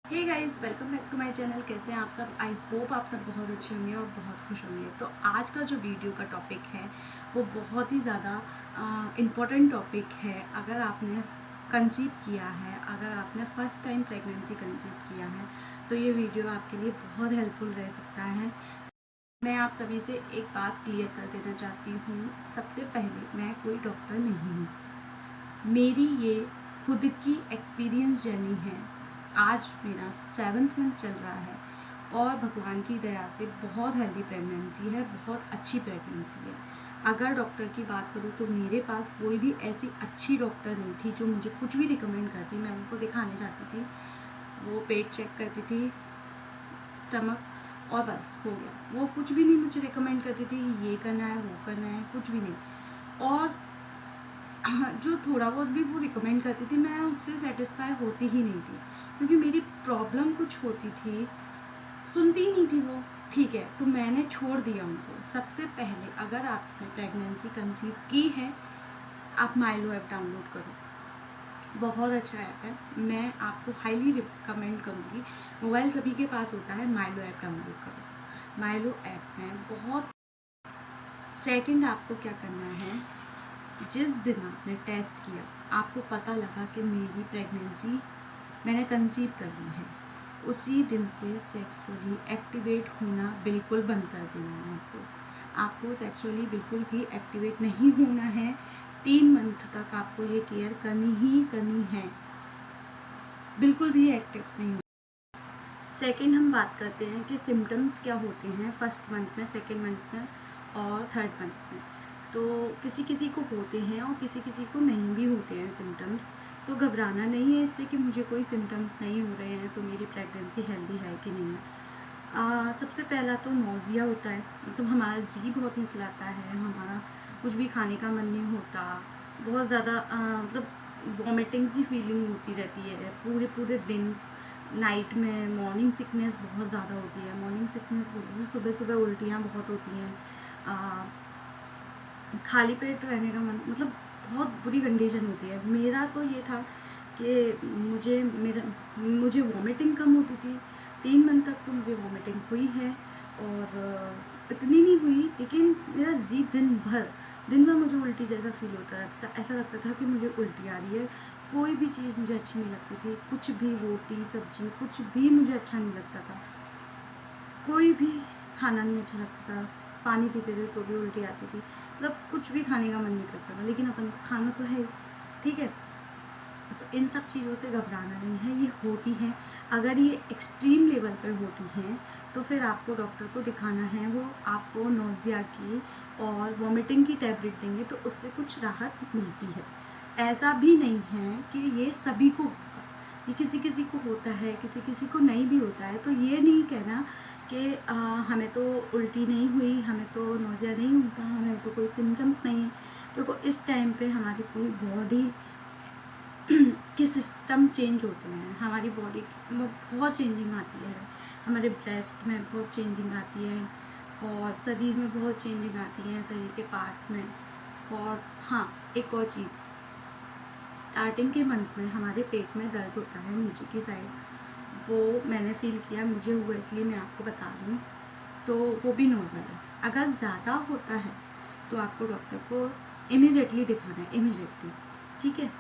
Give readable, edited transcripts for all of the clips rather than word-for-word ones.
Hey guys, welcome back to my channel. कैसे हैं आप सब? आई होप आप सब बहुत अच्छे होंगे और बहुत खुश होंगे। तो आज का जो वीडियो का टॉपिक है वो बहुत ही ज़्यादा इम्पॉर्टेंट टॉपिक है। अगर आपने कंसीव किया है, अगर आपने फर्स्ट टाइम प्रेगनेंसी कंसीव किया है, तो ये वीडियो आपके लिए बहुत हेल्पफुल रह सकता है। मैं आप सभी से एक बात क्लियर कर देना चाहती हूँ। सबसे पहले, मैं कोई डॉक्टर नहीं हूँ। मेरी ये खुद की एक्सपीरियंस जर्नी है। आज मेरा 7th मंथ चल रहा है और भगवान की दया से बहुत हेल्दी प्रेगनेंसी है, बहुत अच्छी प्रेगनेंसी है। अगर डॉक्टर की बात करूँ तो मेरे पास कोई भी ऐसी अच्छी डॉक्टर नहीं थी जो मुझे कुछ भी रिकमेंड करती। मैं उनको दिखाने जाती थी, वो पेट चेक करती थी, स्टमक, और बस हो गया। वो कुछ भी नहीं मुझे रिकमेंड करती थी, ये करना है, वो करना है, कुछ भी नहीं। और जो थोड़ा बहुत भी वो रिकमेंड करती थी, मैं उससे सेटिस्फाई होती ही नहीं थी, क्योंकि मेरी प्रॉब्लम कुछ होती थी, सुनती ही नहीं थी वो। ठीक है, तो मैंने छोड़ दिया उनको। सबसे पहले, अगर आपने प्रेगनेंसी कंसीव की है, आप माइलो ऐप डाउनलोड करो। बहुत अच्छा ऐप है, मैं आपको हाईली रिकमेंड करूँगी। मोबाइल सभी के पास होता है, माइलो ऐप डाउनलोड करो। माइलो ऐप में बहुत सेकंड आपको क्या करना है, जिस दिन आपने टेस्ट किया, आपको पता लगा कि मेरी प्रेगनेंसी मैंने कंसीव कर ली है, उसी दिन से सेक्सुअली एक्टिवेट होना बिल्कुल बंद कर देना है। आपको सेक्सुअली बिल्कुल भी एक्टिवेट नहीं होना है। 3 मंथ तक आपको ये केयर करनी ही करनी है, बिल्कुल भी एक्टिव नहीं हो। सेकंड, हम बात करते हैं कि सिम्टम्स क्या होते हैं फर्स्ट मंथ में, सेकंड मंथ में और थर्ड मंथ में। तो किसी किसी को होते हैं और किसी किसी को नहीं भी होते हैं सिम्टम्स। तो घबराना नहीं है इससे कि मुझे कोई सिम्टम्स नहीं हो रहे हैं तो मेरी प्रेगनेंसी हेल्दी है कि नहीं है। सबसे पहला तो नोज़िया होता है, मतलब हमारा जी बहुत मिचलाता है, हमारा कुछ भी खाने का मन नहीं होता, बहुत ज़्यादा मतलब वॉमिटिंग सी फीलिंग होती रहती है पूरे पूरे दिन। नाइट में मॉर्निंग सिकनेस बहुत ज़्यादा होती है। मॉर्निंग सिकनेस बोलते हैं, सुबह सुबह उल्टियाँ बहुत होती हैं। खाली पेट रहने का मन, मतलब बहुत बुरी कंडीशन होती है। मेरा तो ये था कि मुझे वॉमिटिंग कम होती थी। 3 मंथ तक तो मुझे वॉमिटिंग हुई है, और इतनी नहीं हुई, लेकिन मेरा जी दिन भर मुझे उल्टी जैसा फील होता रहता था। ऐसा लगता था कि मुझे उल्टी आ रही है। कोई भी चीज़ मुझे अच्छी नहीं लगती थी, कुछ भी, रोटी सब्जी कुछ भी मुझे अच्छा नहीं लगता था। कोई भी खाना नहीं अच्छा लगता था। पानी पीते थे तो भी उल्टी आती थी, मतलब कुछ भी खाने का मन नहीं करता था। लेकिन अपन खाना तो है, ठीक है। तो इन सब चीज़ों से घबराना नहीं है, ये होती हैं। अगर ये एक्सट्रीम लेवल पर होती हैं तो फिर आपको डॉक्टर को दिखाना है। वो आपको नोज़िया की और वॉमिटिंग की टैबलेट देंगे, तो उससे कुछ राहत मिलती है। ऐसा भी नहीं है कि ये सभी को होगा, ये किसी किसी को होता है, किसी किसी को नहीं भी होता है। तो ये नहीं कहना कि हमें तो उल्टी नहीं हुई, हमें तो नोज़िया नहीं होता, हमें तो कोई सिम्टम्स नहीं है। देखो, इस टाइम पे हमारी पूरी बॉडी के सिस्टम चेंज होते हैं, हमारी बॉडी में बहुत चेंजिंग आती है, हमारे ब्रेस्ट में बहुत चेंजिंग आती है, और शरीर में बहुत चेंजिंग आती है, शरीर के पार्ट्स में। और हाँ, एक और चीज़, स्टार्टिंग के मंथ में हमारे पेट में दर्द होता है नीचे की साइड, वो मैंने फ़ील किया, मुझे हुआ, इसलिए मैं आपको बता रही हूँ। तो वो भी नॉर्मल है। अगर ज़्यादा होता है तो आपको डॉक्टर को इमीडिएटली दिखाना है, इमीडिएटली, ठीक है।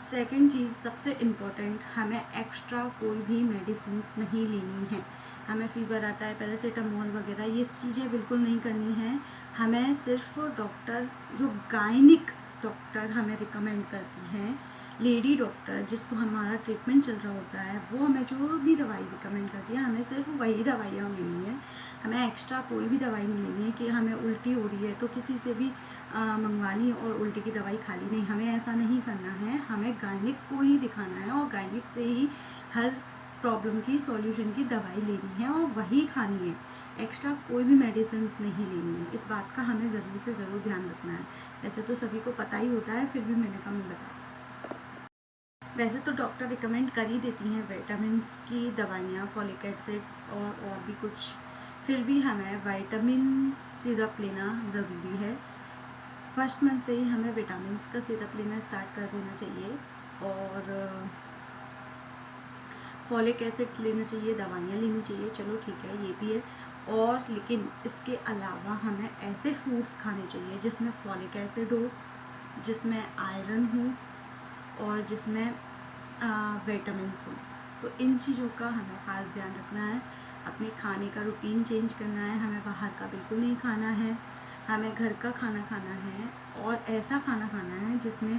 सेकंड चीज़, सबसे इम्पॉर्टेंट, हमें एक्स्ट्रा कोई भी मेडिसिन नहीं लेनी है। हमें फीवर आता है, पैरासीटामोल वगैरह ये चीज़ें बिल्कुल नहीं करनी है। हमें सिर्फ डॉक्टर, जो गायनिक डॉक्टर हमें रिकमेंड करती हैं, लेडी डॉक्टर जिसको हमारा ट्रीटमेंट चल रहा होता है, वो हमें जो भी दवाई रिकमेंड करती है, हमें सिर्फ वही दवाइयाँ लेनी है। हमें एक्स्ट्रा कोई भी दवाई नहीं लेनी है कि हमें उल्टी हो रही है तो किसी से भी मंगवा ली और उल्टी की दवाई खा ली। नहीं, हमें ऐसा नहीं करना है। हमें गायनिक को ही दिखाना है और गायनिक से ही हर प्रॉब्लम की सॉल्यूशन की दवाई लेनी है और वही खानी है। एक्स्ट्रा कोई भी मेडिसिन नहीं लेनी है। इस बात का हमें ज़रूर से ज़रूर ध्यान रखना है। वैसे तो सभी को पता ही होता है, फिर भी मैंने कहा मैं बता। वैसे तो डॉक्टर रिकमेंड कर ही देती हैं विटामिन्स की दवाइयाँ, फॉलिक एसिड्स और भी कुछ, फिर भी हमें विटामिन सिरप लेना ज़रूरी है। फर्स्ट मंथ से ही हमें विटामिन्स का सिरप लेना स्टार्ट कर देना चाहिए। और फॉलिक एसिड लेना चाहिए, दवाइयाँ लेनी चाहिए, चलो ठीक है ये भी है। और लेकिन इसके अलावा हमें ऐसे फूड्स खाने चाहिए जिसमें फॉलिक एसिड हो, जिसमें आयरन हो और जिसमें विटामिन्स हो। तो इन चीज़ों का हमें ख़ास ध्यान रखना है। अपने खाने का रूटीन चेंज करना है, हमें बाहर का बिल्कुल नहीं खाना है, हमें घर का खाना खाना है और ऐसा खाना खाना है जिसमें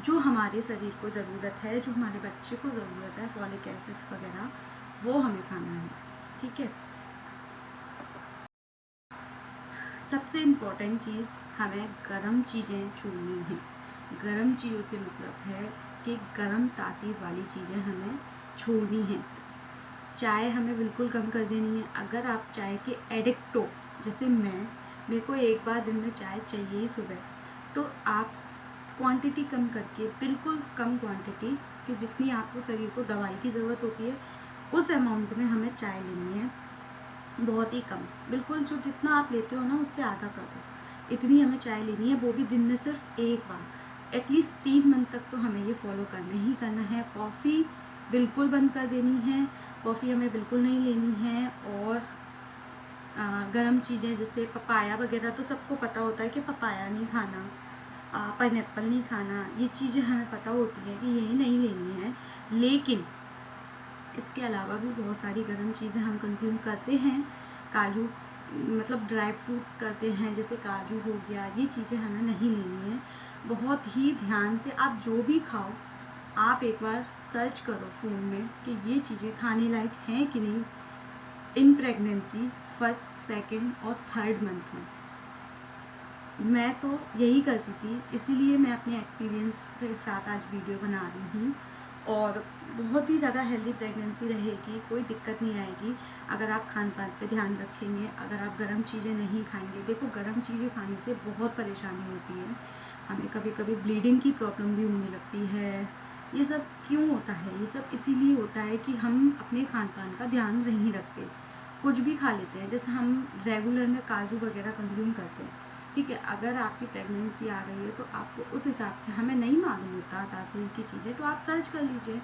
जो हमारे शरीर को ज़रूरत है, जो हमारे बच्चे को ज़रूरत है, फॉलिक एसिड्स वगैरह, वो हमें खाना है। ठीक है। सबसे इम्पॉर्टेंट चीज़, हमें गर्म चीज़ें छोड़नी हैं। गर्म चीज़ों से मतलब है कि गर्म तासीर वाली चीज़ें हमें छोड़नी हैं। चाय हमें बिल्कुल कम कर देनी है। अगर आप चाय के एडिक्ट हो, जैसे मेरे को एक बार दिन में चाय चाहिए ही सुबह, तो आप क्वांटिटी कम करके, बिल्कुल कम क्वांटिटी कि जितनी आपको शरीर को दवाई की ज़रूरत होती है उस अमाउंट में हमें चाय लेनी है, बहुत ही कम, बिल्कुल जो जितना आप लेते हो ना उससे आधा कर दो, इतनी हमें चाय लेनी है, वो भी दिन में सिर्फ एक बार। एटलीस्ट 3 मंथ तक तो हमें ये फॉलो करना ही करना है। कॉफ़ी बिल्कुल बंद कर देनी है, कॉफ़ी हमें बिल्कुल नहीं लेनी है। और गर्म चीज़ें जैसे पपाया वगैरह, तो सबको पता होता है कि पपाया नहीं खाना, पाइनएप्पल नहीं खाना, ये चीज़ें हमें पता होती हैं कि यही नहीं लेनी है। लेकिन इसके अलावा भी बहुत सारी गर्म चीज़ें हम कंज्यूम करते हैं। काजू, मतलब ड्राई फ्रूट्स करते हैं, जैसे काजू हो गया, ये चीज़ें हमें नहीं लेनी है। बहुत ही ध्यान से आप जो भी खाओ, आप एक बार सर्च करो फ़ोन में कि ये चीज़ें खाने लायक हैं कि नहीं इन प्रेगनेंसी, फर्स्ट, सेकंड और थर्ड मंथ में। मैं तो यही करती थी, इसीलिए मैं अपने एक्सपीरियंस के साथ आज वीडियो बना रही हूँ। और बहुत ही ज़्यादा हेल्दी प्रेगनेंसी रहेगी, कोई दिक्कत नहीं आएगी अगर आप खान पान पे ध्यान रखेंगे, अगर आप गर्म चीज़ें नहीं खाएंगे। देखो, गर्म चीज़ें खाने से बहुत परेशानी होती है, हमें कभी कभी ब्लीडिंग की प्रॉब्लम भी होने लगती है। ये सब क्यों होता है? ये सब इसीलिए होता है कि हम अपने खान पान का ध्यान नहीं रखते, कुछ भी खा लेते हैं। जैसे हम रेगुलर में काजू वगैरह कंज्यूम करते हैं, ठीक है, अगर आपकी प्रेगनेंसी आ रही है तो आपको उस हिसाब से, हमें नहीं मालूम होता तासीर की चीज़ें, तो आप सर्च कर लीजिए।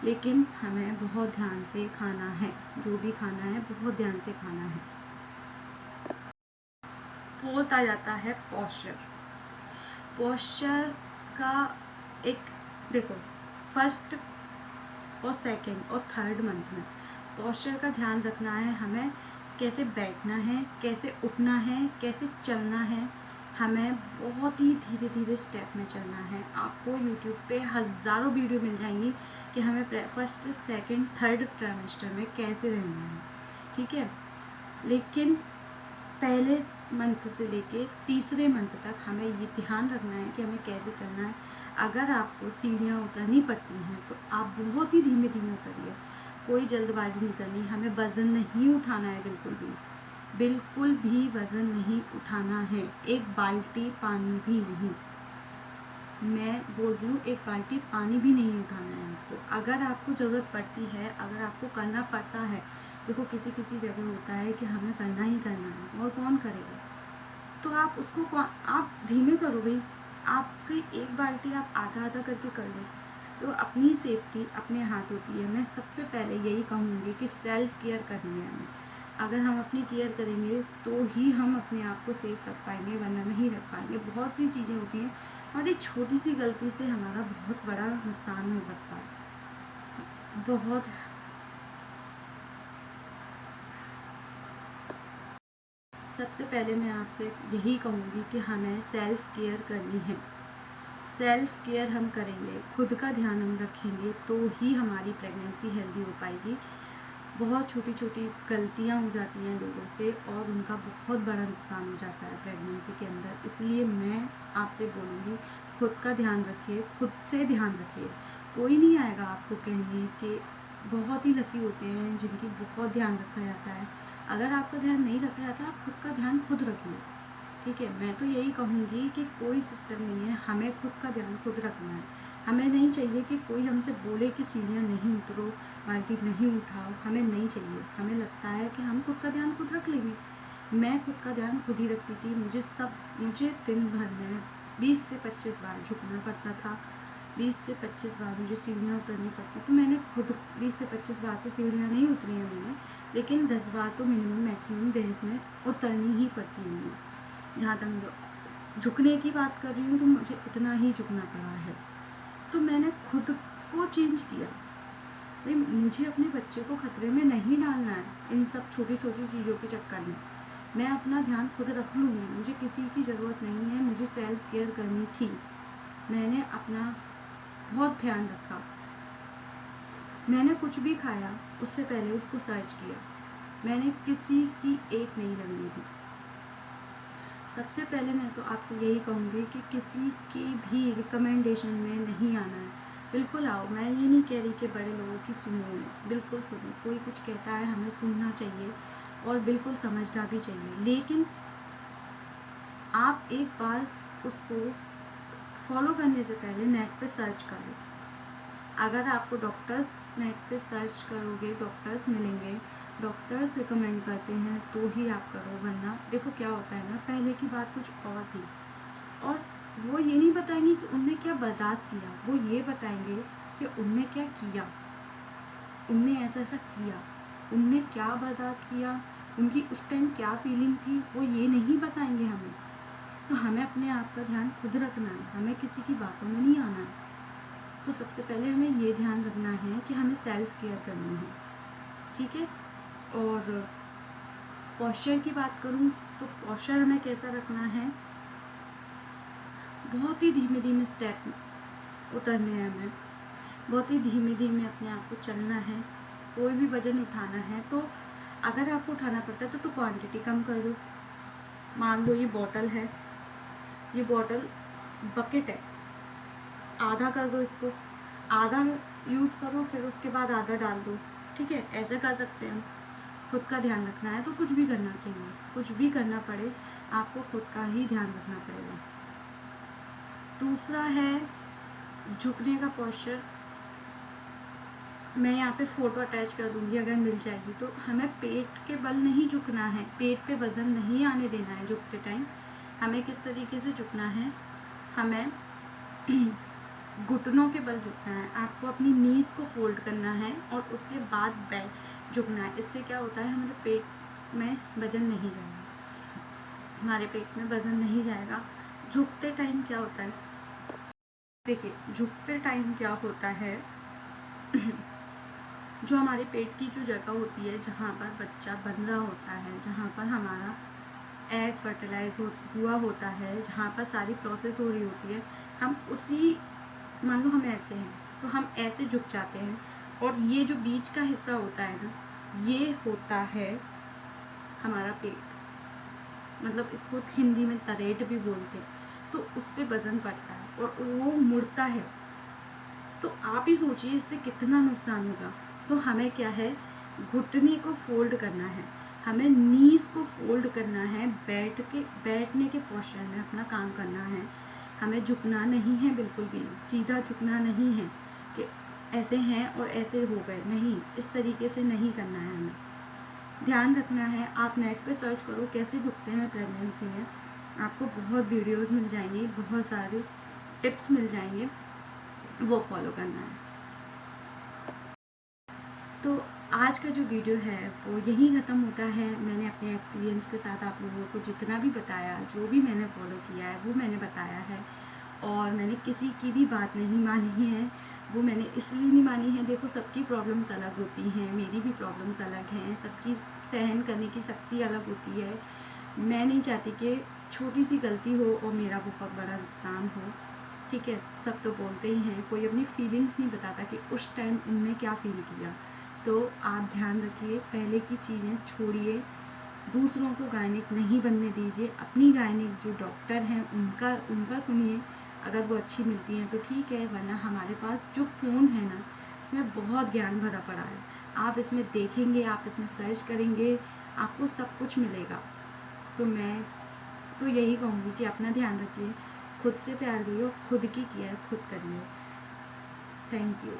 लेकिन हमें बहुत ध्यान से खाना है, जो भी खाना है बहुत ध्यान से खाना है। फोर्थ आ जाता है पोस्चर। पोस्चर का एक, देखो, फर्स्ट और सेकंड और थर्ड मंथ में पोस्चर का ध्यान रखना है हमें। कैसे बैठना है, कैसे उठना है, कैसे चलना है, हमें बहुत ही धीरे धीरे स्टेप में चलना है। आपको यूट्यूब पे हज़ारों वीडियो मिल जाएंगी कि हमें फर्स्ट, सेकंड, थर्ड ट्राइमेस्टर में कैसे रहना है, ठीक है। लेकिन पहले मंथ से लेके तीसरे मंथ तक हमें ये ध्यान रखना है कि हमें कैसे चलना है। अगर आपको सीढ़ियाँ उतरनी पड़ती हैं तो आप बहुत ही धीमे धीमे उतरिए, कोई जल्दबाजी नहीं करनी। हमें वज़न नहीं उठाना है, बिल्कुल भी वज़न नहीं उठाना है। एक बाल्टी पानी भी नहीं, मैं बोल रही हूँ, एक बाल्टी पानी भी नहीं उठाना है आपको। अगर आपको ज़रूरत पड़ती है, अगर आपको करना पड़ता है, देखो किसी किसी जगह होता है कि हमें करना ही करना है और कौन करेगा, तो आप उसको आप धीमे करो भाई। आपकी एक बाल्टी आप आधा आधा करके कर लो। तो अपनी सेफ्टी अपने हाथ होती है। मैं सबसे पहले यही कहूँगी कि सेल्फ केयर करनी है हमें। अगर हम अपनी केयर करेंगे तो ही हम अपने आप को सेफ रख पाएंगे, वरना नहीं रख पाएंगे। बहुत सी चीज़ें होती हैं और एक छोटी सी गलती से हमारा बहुत बड़ा नुकसान हो सकता है, बहुत। सबसे पहले मैं आपसे यही कहूँगी कि हमें सेल्फ केयर करनी है। सेल्फ केयर हम करेंगे, खुद का ध्यान हम रखेंगे, तो ही हमारी प्रेगनेंसी हेल्दी हो पाएगी। बहुत छोटी छोटी गलतियाँ हो जाती हैं लोगों से और उनका बहुत बड़ा नुकसान हो जाता है प्रेगनेंसी के अंदर। इसलिए मैं आपसे बोलूँगी, खुद का ध्यान रखिए, खुद से ध्यान रखिए। कोई नहीं आएगा आपको कहने कि, बहुत ही लकी होते हैं जिनकी बहुत ध्यान रखा जाता है। अगर आपका ध्यान नहीं रखा जाता, आप खुद का ध्यान खुद रखिए, ठीक है। मैं तो यही कहूँगी कि कोई सिस्टम नहीं है, हमें खुद का ध्यान खुद रखना है। हमें नहीं चाहिए कि कोई हमसे बोले कि सीढ़ियाँ नहीं उतरो, बाल्टी नहीं उठाओ, हमें नहीं चाहिए। हमें लगता है कि हम खुद का ध्यान खुद रख लेंगे। मैं खुद का ध्यान खुद ही रखती थी। मुझे दिन भर में 20 से 25 बार झुकना पड़ता था, 20 से 25 बार मुझे सीढ़ियाँ उतरनी पड़ती, तो मैंने खुद 20 से 25 बार तो सीढ़ियाँ नहीं उतरी हैं मैंने, लेकिन 10 बार तो मिनिमम मैक्सिमम डेज में उतरनी ही पड़ती है मुझे। जहाँ तक झुकने की बात कर रही हूँ तो मुझे इतना ही झुकना पड़ा है। तो मैंने खुद को चेंज किया, भाई मुझे अपने बच्चे को खतरे में नहीं डालना है इन सब छोटी छोटी चीज़ों के चक्कर में। मैं अपना ध्यान खुद रख लूँगी, मुझे किसी की ज़रूरत नहीं है, मुझे सेल्फ केयर करनी थी। मैंने अपना बहुत ध्यान रखा। मैंने कुछ भी खाया उससे पहले उसको सर्च किया, मैंने किसी की एक नहीं लगने दी। सबसे पहले मैं तो आपसे यही कहूँगी कि किसी की भी रिकमेंडेशन में नहीं आना है। बिल्कुल आओ, मैं ये नहीं कह रही कि बड़े लोगों की सुनो, बिल्कुल सुनो, कोई कुछ कहता है हमें सुनना चाहिए और बिल्कुल समझना भी चाहिए, लेकिन आप एक बार उसको फॉलो करने से पहले नेट पे सर्च कर लो। अगर आपको डॉक्टर्स नेट पे सर्च करोगे, डॉक्टर्स मिलेंगे, डॉक्टर्स रिकमेंड करते हैं तो ही आप करो, वरना देखो क्या होता है ना, पहले की बात कुछ और थी और वो ये नहीं बताएंगे कि उनने क्या बर्दाश्त किया, वो ये बताएंगे कि उनने क्या किया, उनने ऐसा ऐसा किया, उनने क्या बर्दाश्त किया, उनकी उस टाइम क्या फीलिंग थी, वो ये नहीं बताएंगे हमें। तो हमें अपने आप का ध्यान खुद रखना है, हमें किसी की बातों में नहीं आना है। तो सबसे पहले हमें ये ध्यान रखना है कि हमें सेल्फ केयर करनी है, ठीक है। और पॉस्चर की बात करूँ तो पॉस्चर हमें कैसा रखना है, बहुत ही धीमे धीमे स्टेप उतरने हैं हमें, बहुत ही धीमे धीमे अपने आप को चलना है। कोई भी वजन उठाना है तो अगर आपको उठाना पड़ता है तो क्वांटिटी कम कर दो। मान लो ये बॉटल है, ये बॉटल बकेट है, आधा कर दो, इसको आधा यूज़ करो, फिर उसके बाद आधा डाल दो, ठीक है, ऐसे कर सकते हैं हम। खुद का ध्यान रखना है तो कुछ भी करना चाहिए, कुछ भी करना पड़े आपको खुद का ही ध्यान रखना पड़ेगा। दूसरा है झुकने का पोस्चर, मैं यहाँ पे फ़ोटो अटैच कर दूँगी अगर मिल जाएगी। तो हमें पेट के बल नहीं झुकना है, पेट पे वज़न नहीं आने देना है झुकते टाइम। हमें किस तरीके से झुकना है, हमें घुटनों के बल झुकना है। आपको अपनी नीज़ को फोल्ड करना है और उसके बाद बैक झुकना है। इससे क्या होता है, हमारे पेट में वज़न नहीं जाएगा, हमारे पेट में वज़न नहीं जाएगा। झुकते टाइम क्या होता है, देखिए झुकते टाइम क्या होता है जो हमारे पेट की जो जगह होती है जहाँ पर बच्चा बन रहा होता है, जहाँ पर हमारा एग फर्टिलाइज हुआ होता है, जहाँ पर सारी प्रोसेस हो रही होती है, हम उसी, मान लो हम ऐसे हैं तो हम ऐसे झुक जाते हैं और ये जो बीच का हिस्सा होता है ना, ये होता है हमारा पेट, मतलब इसको हिंदी में तरेट भी बोलते हैं। तो उस पर वज़न पड़ता है और वो मुड़ता है, तो आप ही सोचिए इससे कितना नुकसान होगा। तो हमें क्या है, घुटने को फोल्ड करना है, हमें नीज़ को फोल्ड करना है, बैठने के पोस्चर में अपना काम करना है। हमें झुकना नहीं है, बिल्कुल भी सीधा झुकना नहीं है कि ऐसे हैं और ऐसे हो गए, नहीं, इस तरीके से नहीं करना है। हमें ध्यान रखना है। आप नेट पे सर्च करो कैसे झुकते हैं प्रेगनेंसी में, आपको बहुत वीडियोस मिल जाएंगी, बहुत सारे टिप्स मिल जाएंगे, वो फॉलो करना है। तो आज का जो वीडियो है वो यहीं ख़त्म होता है। मैंने अपने एक्सपीरियंस के साथ आप लोगों को जितना भी बताया, जो भी मैंने फॉलो किया है वो मैंने बताया है, और मैंने किसी की भी बात नहीं मानी है। वो मैंने इसलिए नहीं मानी है, देखो सबकी प्रॉब्लम्स अलग होती हैं, मेरी भी प्रॉब्लम्स अलग हैं, सबकी सहन करने की शक्ति अलग होती है। मैं नहीं चाहती कि छोटी सी गलती हो और मेरा बहुत बड़ा नुकसान हो, ठीक है। सब तो बोलते ही हैं, कोई अपनी फीलिंग्स नहीं बताता कि उस टाइम उनने क्या फील किया। तो आप ध्यान रखिए, पहले की चीज़ें छोड़िए, दूसरों को गायनिक नहीं बनने दीजिए, अपनी गायनिक जो डॉक्टर हैं उनका सुनिए, अगर वो अच्छी मिलती हैं तो ठीक है, वरना हमारे पास जो फ़ोन है ना, इसमें बहुत ज्ञान भरा पड़ा है। आप इसमें देखेंगे, आप इसमें सर्च करेंगे, आपको सब कुछ मिलेगा। तो मैं तो यही कहूँगी कि अपना ध्यान रखिए, खुद से प्यार करिए और खुद की केयर खुद करिए। Thank you.